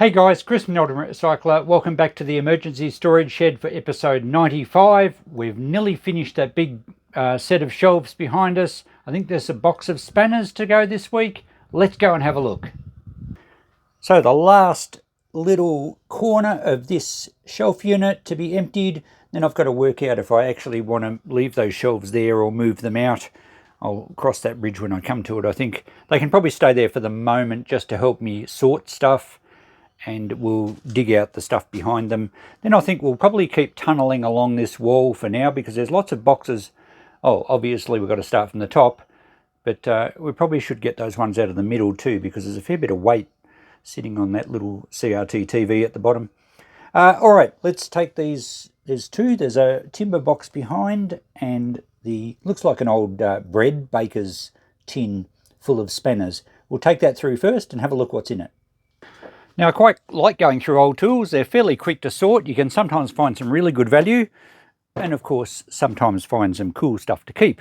Hey guys, Chris from the Ultimate Recycler. Welcome back to the emergency storage shed for episode 95. We've nearly finished that big set of shelves behind us. I think there's a box of spanners to go this week. Let's go and have a look. So the last little corner of this shelf unit to be emptied. Then I've got to work out if I actually want to leave those shelves there or move them out. I'll cross that bridge when I come to it. I think they can probably stay there for the moment just to help me sort stuff, and we'll dig out the stuff behind them. Then I think we'll probably keep tunnelling along this wall for now because there's lots of boxes. Oh, obviously we've got to start from the top, but we probably should get those ones out of the middle too because there's a fair bit of weight sitting on that little CRT TV at the bottom. All right, let's take these. There's two. There's a timber box behind and the looks like an old bread baker's tin full of spanners. We'll take that through first and have a look what's in it. Now, I quite like going through old tools. They're fairly quick to sort. You can sometimes find some really good value and, of course, sometimes find some cool stuff to keep.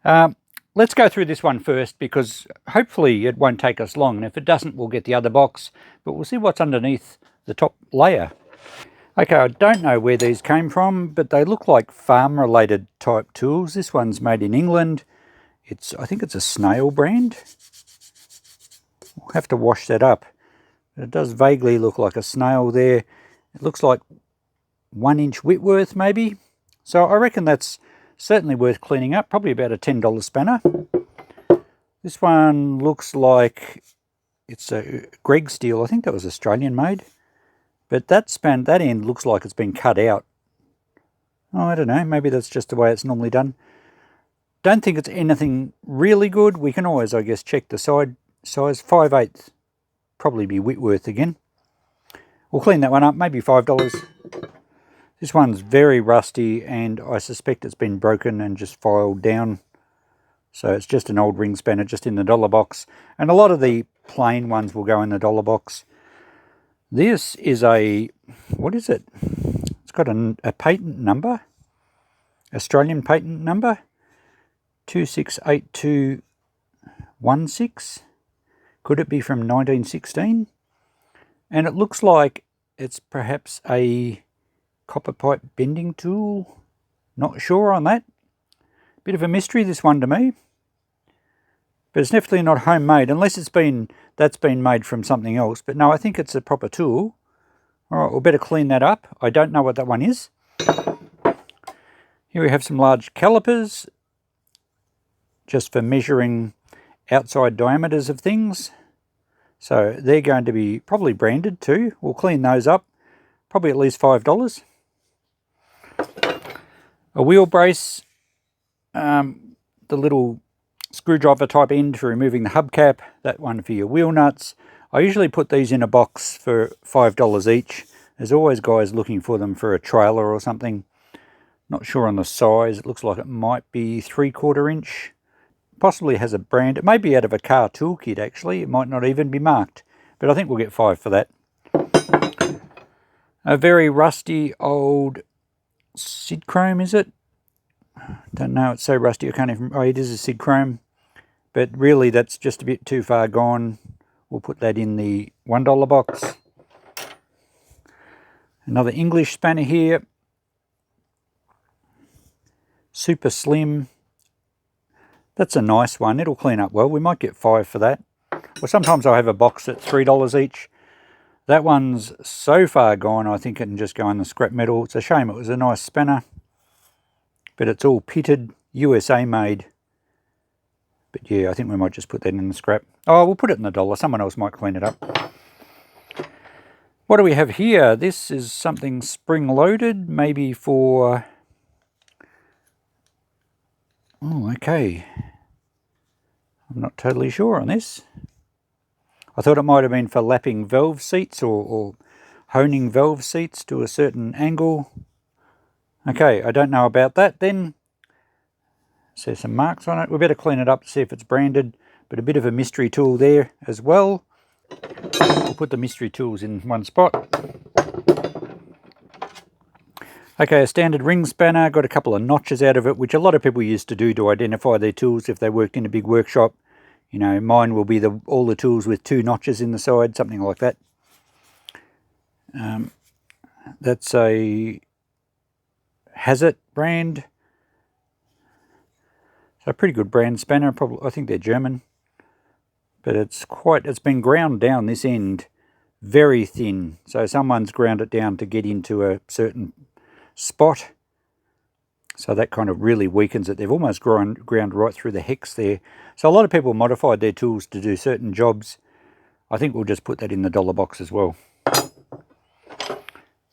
Let's go through this one first because hopefully it won't take us long. And if it doesn't, we'll get the other box. But we'll see what's underneath the top layer. Okay, I don't know where these came from, but they look like farm-related type tools. This one's made in England. I think it's a Snail brand. We'll have to wash that up. It does vaguely look like a Snail there. It looks like 1-inch Whitworth maybe. So I reckon that's certainly worth cleaning up. Probably about a $10 spanner. This one looks like it's a Greg steel. I think that was Australian made. But that end looks like it's been cut out. Oh, I don't know. Maybe that's just the way it's normally done. Don't think it's anything really good. We can always, I guess, check the side size. 5/8. Probably be Whitworth again. We'll clean that one up, maybe $5. This one's very rusty and I suspect it's been broken and just filed down. So it's just an old ring spanner just in the dollar box. And a lot of the plain ones will go in the dollar box. This is what is it? It's got a patent number, Australian patent number, 268216. Could it be from 1916? And it looks like it's perhaps a copper pipe bending tool. Not sure on that. Bit of a mystery, this one to me. But it's definitely not homemade, unless that's been made from something else. But no, I think it's a proper tool. All right, we'll better clean that up. I don't know what that one is. Here we have some large calipers, just for measuring outside diameters of things. So they're going to be probably branded too. We'll clean those up. Probably at least $5. A wheel brace. The little screwdriver type end for removing the hubcap. That one for your wheel nuts. I usually put these in a box for $5 each. There's always guys looking for them for a trailer or something. Not sure on the size. It looks like it might be 3/4 inch. Possibly has a brand. It may be out of a car toolkit actually. It might not even be marked. But I think we'll get $5 for that. A very rusty old Sid Chrome, is it? Don't know. It's so rusty I can't even... Oh, it is a Sid Chrome. But really that's just a bit too far gone. We'll put that in the $1 box. Another English spanner here. Super slim. That's a nice one. It'll clean up well. We might get $5 for that. Or sometimes I'll have a box at $3 each. That one's so far gone, I think it can just go in the scrap metal. It's a shame. It was a nice spanner. But it's all pitted, USA made. But yeah, I think we might just put that in the scrap. Oh, we'll put it in the dollar. Someone else might clean it up. What do we have here? This is something spring-loaded, maybe for... Oh, okay. I'm not totally sure on this. I thought it might have been for lapping valve seats or honing valve seats to a certain angle. Okay, I don't know about that then. So some marks on it. We better clean it up to see if it's branded, but a bit of a mystery tool there as well. We'll put the mystery tools in one spot. Okay, a standard ring spanner, got a couple of notches out of it, which a lot of people used to do to identify their tools if they worked in a big workshop. You know, mine will be all the tools with 2 notches in the side, something like that. That's a Hazard brand. So a pretty good brand spanner. Probably, I think they're German. But it's been ground down this end very thin. So someone's ground it down to get into a certain spot. So that kind of really weakens it. They've almost ground right through the hex there. So a lot of people modified their tools to do certain jobs. I think we'll just put that in the dollar box as well.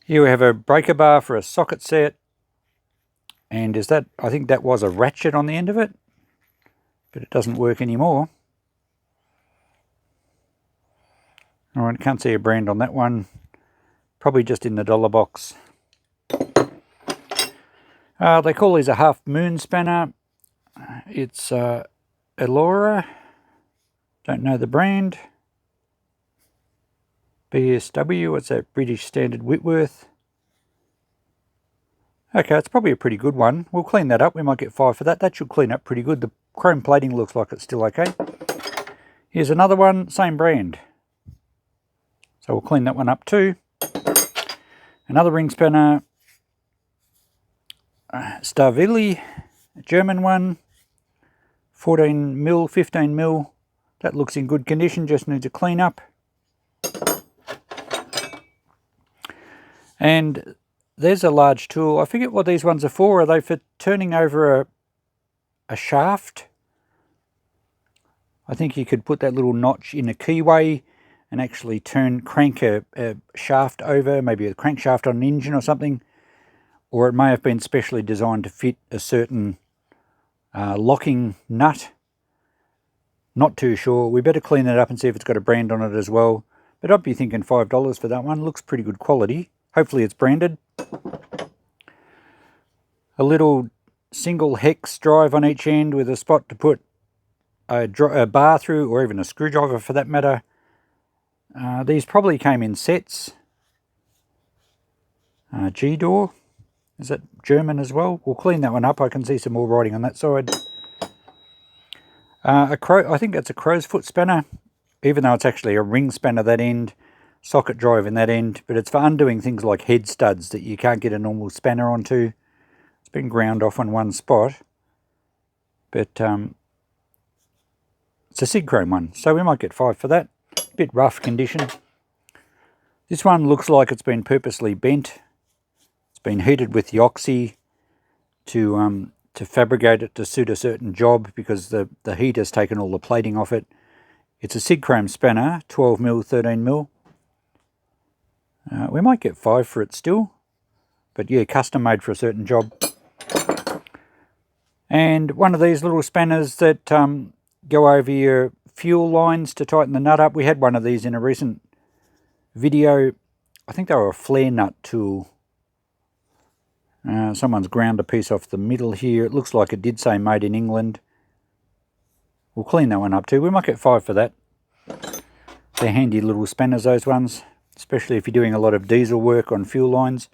Here we have a breaker bar for a socket set. And I think that was a ratchet on the end of it. But it doesn't work anymore. Alright, can't see a brand on that one. Probably just in the dollar box. They call these a half moon spanner. It's Elora. Don't know the brand. BSW, what's that? British Standard Whitworth. Okay, it's probably a pretty good one. We'll clean that up. We might get 5 for that. That should clean up pretty good. The chrome plating looks like it's still okay. Here's another one, same brand. So we'll clean that one up too. Another ring spanner, Starvili, a German one, 14mm, 15mm. That looks in good condition, just needs a clean up. And there's a large tool. I forget what these ones are for. Are they for turning over a shaft? I think you could put that little notch in a keyway and actually crank a shaft over, maybe a crankshaft on an engine or something. Or it may have been specially designed to fit a certain locking nut. Not too sure. We better clean it up and see if it's got a brand on it as well. But I'd be thinking $5 for that one. Looks pretty good quality. Hopefully it's branded. A little single hex drive on each end with a spot to put a bar through, or even a screwdriver for that matter. These probably came in sets. G-door. Is that German as well? We'll clean that one up. I can see some more writing on that side. I think that's a crow's foot spanner, even though it's actually a ring spanner that end, socket drive in that end, but it's for undoing things like head studs that you can't get a normal spanner onto. It's been ground off on one spot, but it's a SIG chrome one, so we might get 5 for that. Bit rough condition. This one looks like it's been purposely bent. It's been heated with the oxy to fabricate it to suit a certain job, because the heat has taken all the plating off it. It's a SIG chrome spanner, 12mm, 13mm. We might get 5 for it still, but yeah, custom made for a certain job. And one of these little spanners that go over your fuel lines to tighten the nut up. We had one of these in a recent video. I think they were a flare nut tool. Someone's ground a piece off the middle here. It looks like it did say made in England. We'll clean that one up too. We might get 5 for that. They're handy little spanners, those ones, especially if you're doing a lot of diesel work on fuel lines.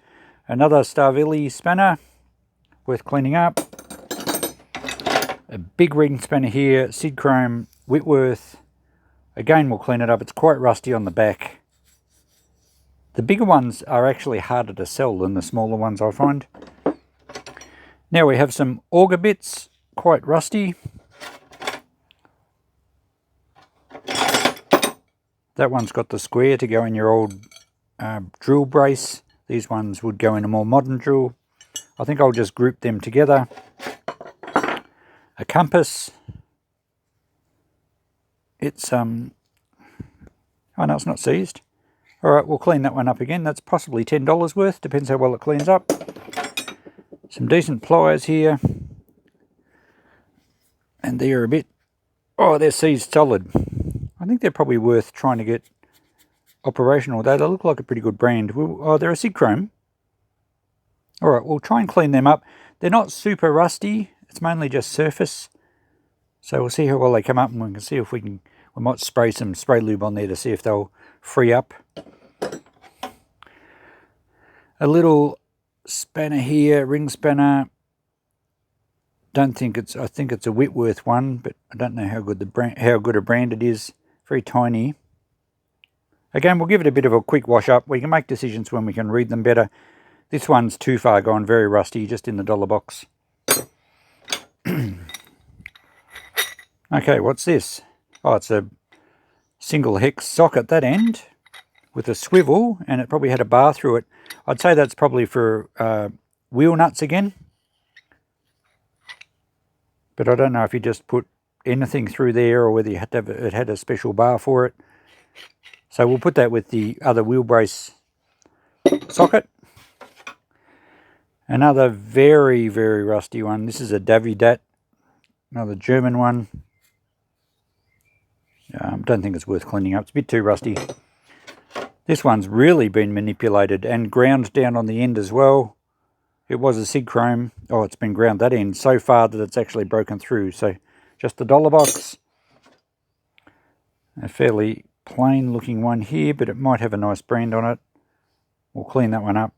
Another Starvili spanner, worth cleaning up. A big ring spanner here, SIG chrome, Whitworth. Again, we'll clean it up. It's quite rusty on the back. The bigger ones are actually harder to sell than the smaller ones, I find. Now we have some auger bits, quite rusty. That one's got the square to go in your old drill brace. These ones would go in a more modern drill. I think I'll just group them together. A compass. It's oh no, it's not seized. Alright, we'll clean that one up again. That's possibly $10 worth, depends how well it cleans up. Some decent pliers here. And they're a bit, oh, they're seized solid. I think they're probably worth trying to get operational. They look like a pretty good brand. Oh, they're a SIG chrome. Alright, we'll try and clean them up. They're not super rusty. It's mainly just surface. So we'll see how well they come up, and we can see if we might spray some spray lube on there to see if they'll free up. A little spanner here, ring spanner. I think it's a Whitworth one, but I don't know how good a brand it is. Very tiny. Again, we'll give it a bit of a quick wash up. We can make decisions when we can read them better. This one's too far gone, very rusty, just in the dollar box. Okay, what's this? Oh, it's a single hex socket, that end, with a swivel, and it probably had a bar through it. I'd say that's probably for wheel nuts again. But I don't know if you just put anything through there or whether you had to have, it had a special bar for it. So we'll put that with the other wheel brace socket. Another very, very rusty one. This is a Davidat, another German one. Don't think it's worth cleaning up. It's a bit too rusty. This one's really been manipulated and ground down on the end as well. It was a SIG chrome. Oh, it's been ground that end so far that it's actually broken through. So just the dollar box. A fairly plain looking one here, but it might have a nice brand on it. We'll clean that one up.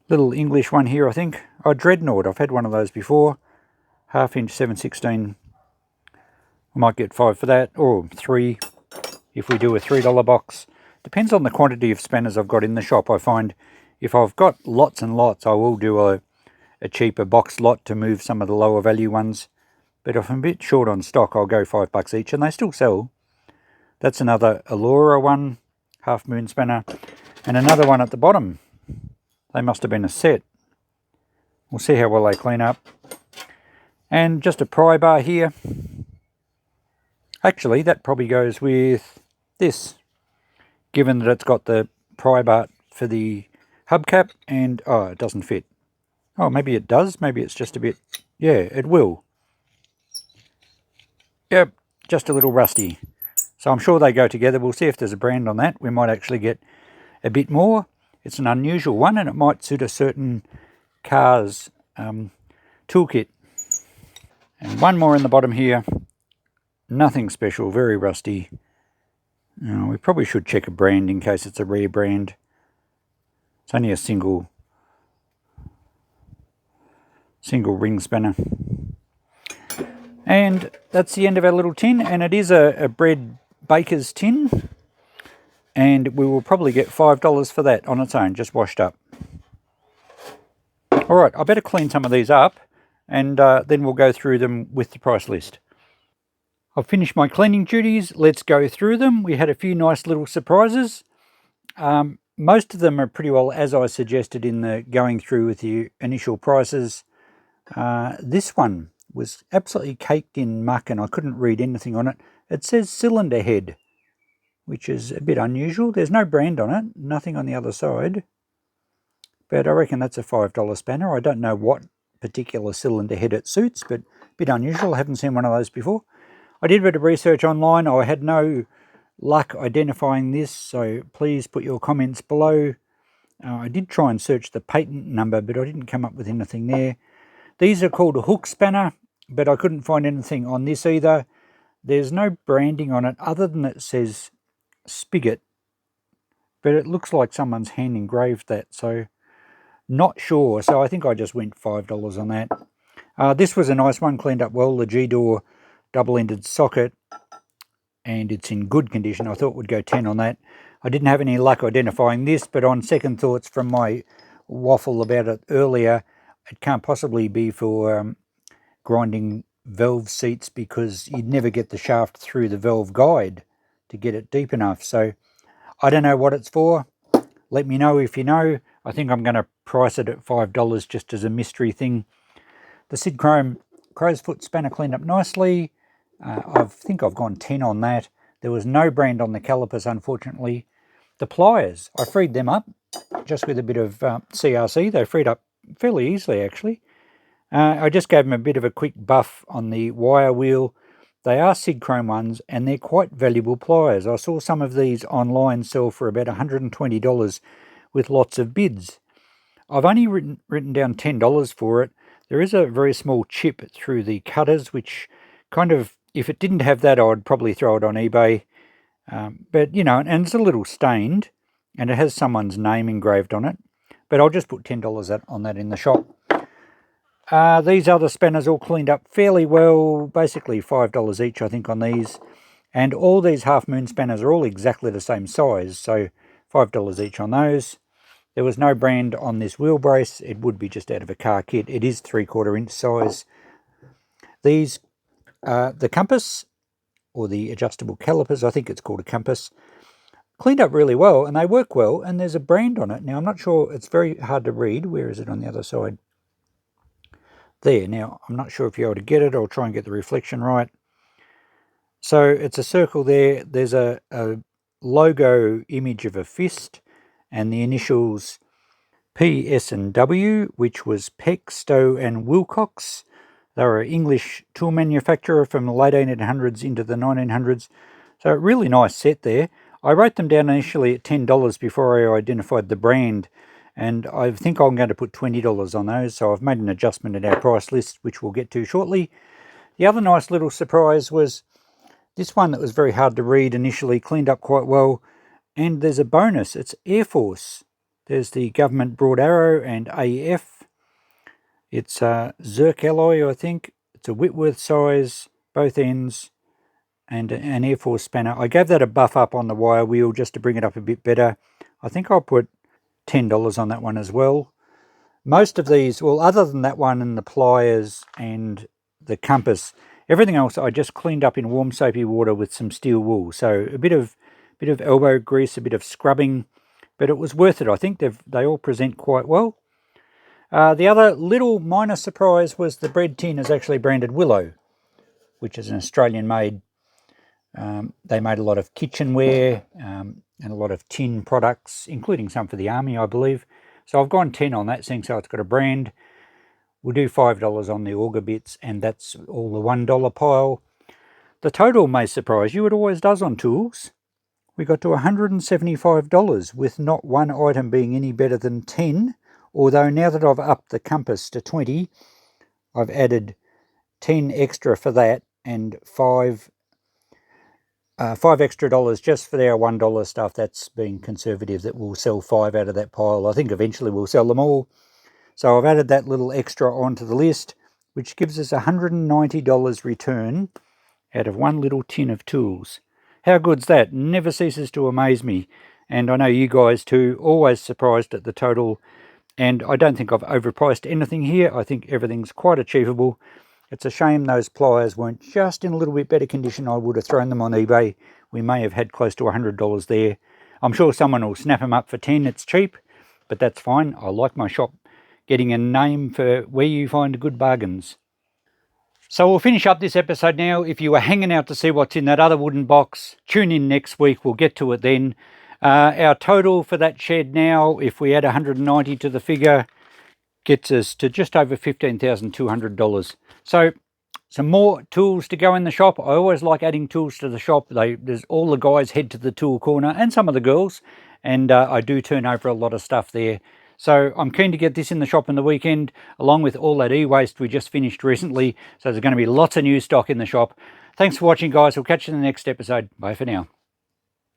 Little English one here, I think. Oh, Dreadnought. I've had one of those before. 1/2 inch 7/16. I might get 5 for that, or 3 if we do a $3 box. Depends on the quantity of spanners I've got in the shop. I find if I've got lots and lots, I will do a cheaper box lot to move some of the lower value ones. But if I'm a bit short on stock, I'll go $5 each, and they still sell. That's another Allura one, half moon spanner, and another one at the bottom. They must have been a set. We'll see how well they clean up. And just a pry bar here. Actually, that probably goes with this, given that it's got the pry bar for the hubcap, and oh, it doesn't fit. Oh, maybe it does. Maybe it's just a bit, yeah, it will. Yep, just a little rusty. So I'm sure they go together. We'll see if there's a brand on that. We might actually get a bit more. It's an unusual one, and it might suit a certain car's toolkit. And one more in the bottom here. Nothing special, very rusty. We probably should check a brand in case it's a rare brand. It's only a single ring spanner. And that's the end of our little tin, and it is a bread baker's tin, and we will probably get $5 for that on its own, just washed up. All right, I better clean some of these up, and then we'll go through them with the price list. I've finished my cleaning duties. Let's go through them. We had a few nice little surprises. Most of them are pretty well as I suggested in the going through with the initial prices. This one was absolutely caked in muck and I couldn't read anything on it. It says cylinder head, which is a bit unusual. There's no brand on it, nothing on the other side. But I reckon that's a $5 spanner. I don't know what particular cylinder head it suits, but a bit unusual. I haven't seen one of those before. I did a bit of research online. I had no luck identifying this, so please put your comments below. I did try and search the patent number, but I didn't come up with anything there. These are called a hook spanner, but I couldn't find anything on this either. There's no branding on it other than it says Spigot, but it looks like someone's hand engraved that, so not sure. So I think I just went $5 on that. This was a nice one, cleaned up well, the G-door double-ended socket, and it's in good condition. I thought it would go 10 on that. I didn't have any luck identifying this, but on second thoughts from my waffle about it earlier, it can't possibly be for grinding valve seats because you'd never get the shaft through the valve guide to get it deep enough. So I don't know what it's for. Let me know if you know. I think I'm going to price it at $5 just as a mystery thing. The Sid Chrome crow's foot spanner cleaned up nicely. I think I've gone 10 on that. There was no brand on the calipers, unfortunately. The pliers, I freed them up just with a bit of CRC. They freed up fairly easily, actually. I just gave them a bit of a quick buff on the wire wheel. They are SIG Chrome ones, and they're quite valuable pliers. I saw some of these online sell for about $120 with lots of bids. I've only written down $10 for it. There is a very small chip through the cutters, which kind of, if it didn't have that, I'd probably throw it on eBay. But, you know, and it's a little stained, and it has someone's name engraved on it. But I'll just put $10 on that in the shop. These other spanners all cleaned up fairly well, basically $5 each, I think, on these. And all these half moon spanners are all exactly the same size, so $5 each on those. There was no brand on this wheel brace. It would be just out of a car kit. It is 3/4 inch size. These, the compass, or the adjustable calipers, I think it's called a compass, cleaned up really well, and they work well, and there's a brand on it. Now, I'm not sure, it's very hard to read. Where is it on the other side? There. Now, I'm not sure if you're able to get it. I'll try and get the reflection right. So it's a circle there. There's a logo image of a fist and the initials P, S and W, which was Peck, Stowe and Wilcox. They were an English tool manufacturer from the late 1800s into the 1900s. So a really nice set there. I wrote them down initially at $10 before I identified the brand, and I think I'm going to put $20 on those, so I've made an adjustment in our price list, which we'll get to shortly. The other nice little surprise was this one that was very hard to read initially, cleaned up quite well, and there's a bonus. It's Air Force. There's the government broad arrow and AF. It's a Zerk alloy, I think. It's a Whitworth size, both ends, and an Air Force spanner. I gave that a buff up on the wire wheel just to bring it up a bit better. I think I'll put $10 on that one as well. Most of these, well, other than that one and the pliers and the compass, everything else I just cleaned up in warm soapy water with some steel wool. So a bit of elbow grease, a bit of scrubbing, but it was worth it. I think they all present quite well. The other little minor surprise was the bread tin is actually branded Willow, which is an Australian made. They made a lot of kitchenware and a lot of tin products, including some for the army, I believe. So I've gone 10 on that, seeing so it's got a brand. We'll do $5 on the auger bits, and that's all the $1 pile. The total may surprise you. It always does on tools. We got to $175 with not one item being any better than 10. Although now that I've upped the compass to 20, I've added 10 extra for that and five extra dollars just for our $1 stuff. That's being conservative, that we'll sell 5 out of that pile. I think eventually we'll sell them all. So I've added that little extra onto the list, which gives us $190 return out of one little tin of tools. How good's that? Never ceases to amaze me. And I know you guys too, always surprised at the total. And I don't think I've overpriced anything here. I think everything's quite achievable. It's a shame those pliers weren't just in a little bit better condition. I would have thrown them on eBay. We may have had close to $100 there. I'm sure someone will snap them up for 10. It's cheap, but that's fine. I like my shop getting a name for where you find good bargains. So we'll finish up this episode now. If you were hanging out to see what's in that other wooden box, tune in next week. We'll get to it then. Our total for that shed now, if we add 190 to the figure, gets us to just over $15,200. So some more tools to go in the shop. I always like adding tools to the shop. There's all the guys head to the tool corner, and some of the girls, and I do turn over a lot of stuff there. So I'm keen to get this in the shop in the weekend, along with all that e-waste we just finished recently. So there's going to be lots of new stock in the shop. Thanks for watching, guys. We'll catch you in the next episode. Bye for now.